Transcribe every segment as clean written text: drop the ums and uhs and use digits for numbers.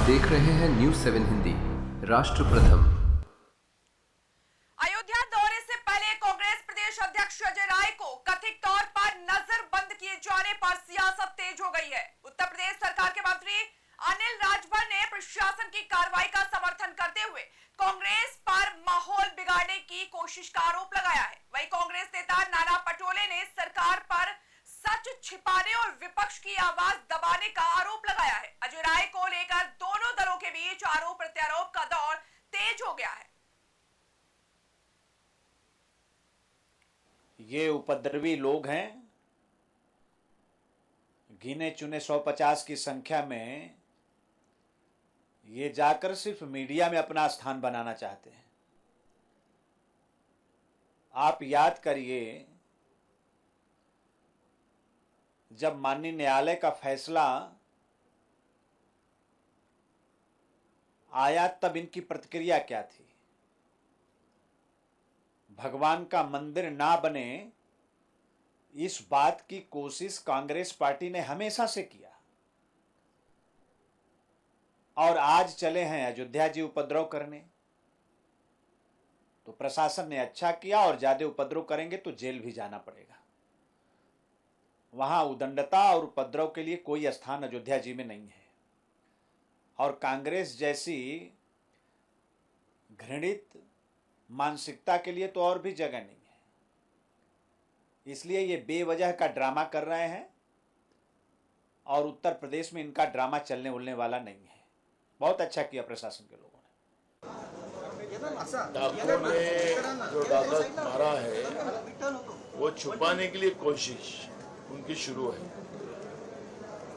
देख रहे हैं न्यूज़ 7 हिंदी। राष्ट्र प्रथम। अयोध्या दौरे से पहले कांग्रेस प्रदेश अध्यक्ष अजय राय को कथित तौर पर नजरबंद किए जाने पर सियासत तेज हो गई है। उत्तर प्रदेश सरकार के मंत्री अनिल राजभर ने प्रशासन की कार्रवाई का समर्थन करते हुए कांग्रेस पर माहौल बिगाड़ने की कोशिश का आरोप लगाया है। वहीं कांग्रेस नेता नाना पटोले ने सरकार पर सच छिपाने और विपक्ष की आवाज दबाने का आरोप लगाया है। अजय राय को लेकर दोनों दलों के बीच आरोप प्रत्यारोप का दौर तेज हो गया है। ये उपद्रवी लोग हैं। गिने चुने 150 की संख्या में ये जाकर सिर्फ मीडिया में अपना स्थान बनाना चाहते हैं। आप याद करिए, जब माननीय न्यायालय का फैसला आया तब इनकी प्रतिक्रिया क्या थी। भगवान का मंदिर ना बने, इस बात की कोशिश कांग्रेस पार्टी ने हमेशा से किया और आज चले हैं अयोध्या जी उपद्रव करने। तो प्रशासन ने अच्छा किया, और ज्यादा उपद्रव करेंगे तो जेल भी जाना पड़ेगा। वहां उदंडता और उपद्रव के लिए कोई स्थान अयोध्या जी में नहीं है, और कांग्रेस जैसी घृणित मानसिकता के लिए तो और भी जगह नहीं है। इसलिए ये बेवजह का ड्रामा कर रहे हैं, और उत्तर प्रदेश में इनका ड्रामा चलने उलने वाला नहीं है। बहुत अच्छा किया प्रशासन के लोगों ने। डाकुओं ने जो डाका मारा है वो छुपाने के लिए कोशिश उनकी शुरू है।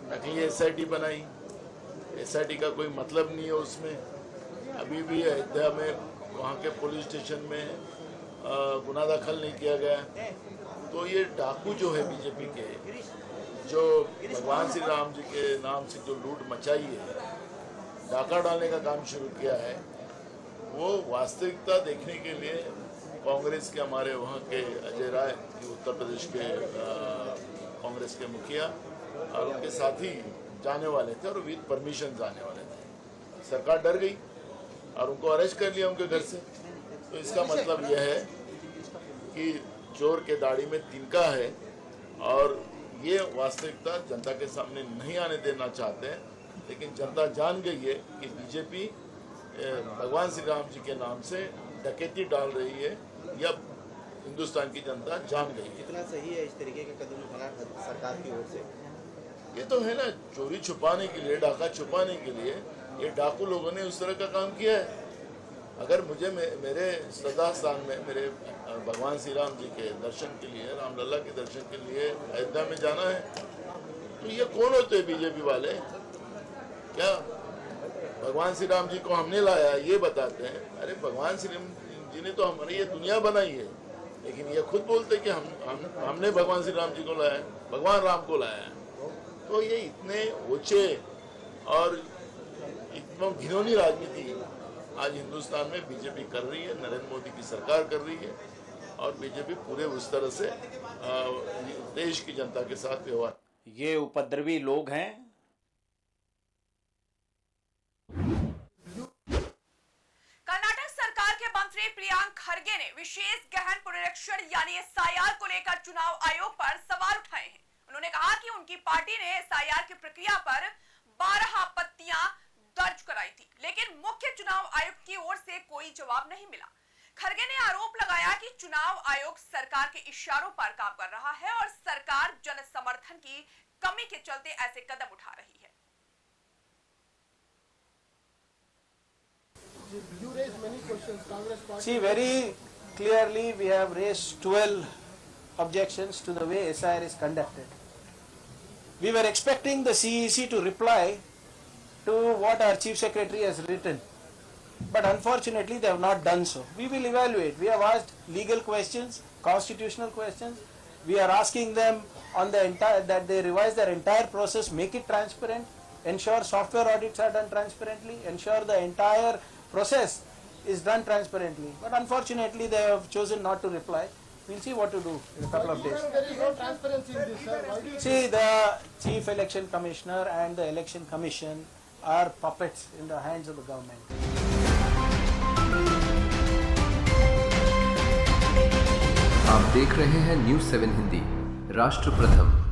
नकली एसआईटी बनाई, एसआईटी का कोई मतलब नहीं है उसमें। अभी भी अयोध्या में वहाँ के पुलिस स्टेशन में गुनाह दाखिल नहीं किया गया। तो ये डाकू जो है बीजेपी के, जो भगवान श्री राम जी के नाम से जो लूट मचाई है, डाका डालने का काम शुरू किया है, वो वास्तविकता देखने के लिए कांग्रेस के हमारे वहाँ के अजय राय, उत्तर प्रदेश के कांग्रेस के मुखिया और उनके साथी जाने वाले थे, और विद परमिशन जाने वाले थे। सरकार डर गई और उनको अरेस्ट कर लिया उनके घर से। तो इसका मतलब यह है कि चोर के दाढ़ी में तिनका है, और ये वास्तविकता जनता के सामने नहीं आने देना चाहते हैं। लेकिन जनता जान गई है कि बीजेपी भगवान श्री राम जी के नाम से डकैती डाल रही है, या हिंदुस्तान की जनता जान गई है। कितना सही है इस तरीके का कदम उठाना सरकार की ओर से? ये तो है ना, चोरी छुपाने के लिए, डाका छुपाने के लिए ये डाकू लोगों ने उस तरह का काम किया है। अगर मुझे मेरे श्रद्धा स्थान में मेरे भगवान श्री राम जी के दर्शन के लिए, रामलला के दर्शन के लिए अयोध्या में जाना है, तो ये कौन होते हैं बीजेपी वाले? क्या भगवान श्री राम जी को हमने लाया ये बताते हैं? अरे भगवान श्री राम जी ने तो हमारी ये दुनिया बनाई है, लेकिन ये खुद बोलते कि हमने भगवान श्री राम जी को लाया, भगवान राम को लाया है। तो ये इतने ऊंचे और इतना घिनौनी राजनीति आज हिंदुस्तान में बीजेपी कर रही है, नरेंद्र मोदी की सरकार कर रही है, और बीजेपी पूरे उस तरह से देश की जनता के साथ व्यवहार। ये उपद्रवी लोग हैं। कर्नाटक सरकार के मंत्री प्रियांक खरगे ने विशेष गहन पुनरीक्षण यानी एसआईआर को लेकर चुनाव आयोग पर सवाल उठाए हैं। उन्होंने कहा कि उनकी पार्टी ने एसआईआर की प्रक्रिया पर 12 आपत्तियां दर्ज कराई थी, लेकिन मुख्य चुनाव आयुक्त की ओर से कोई जवाब नहीं मिला। खरगे ने आरोप लगाया कि चुनाव आयोग सरकार के इशारों पर काम कर रहा है और सरकार जन समर्थन की कमी के चलते ऐसे कदम उठा रही है। See, very clearly we have raised 12 objections to the way SIR is conducted. We were expecting the CEC to reply to what our Chief Secretary has written, but unfortunately they have not done so. We will evaluate. We have asked legal questions, constitutional questions. We are asking them on the entire, that they revise their entire process, make it transparent, ensure software audits are done transparently, ensure the entire process is done transparently. But unfortunately they have chosen not to reply. We'll see what to do in a couple of days. There is no transparency in this, sir. Why do you See, the Chief Election Commissioner and the Election Commission are puppets in the hands of the government. आप देख रहे हैं news 7 Hindi, राष्ट्र प्रथम।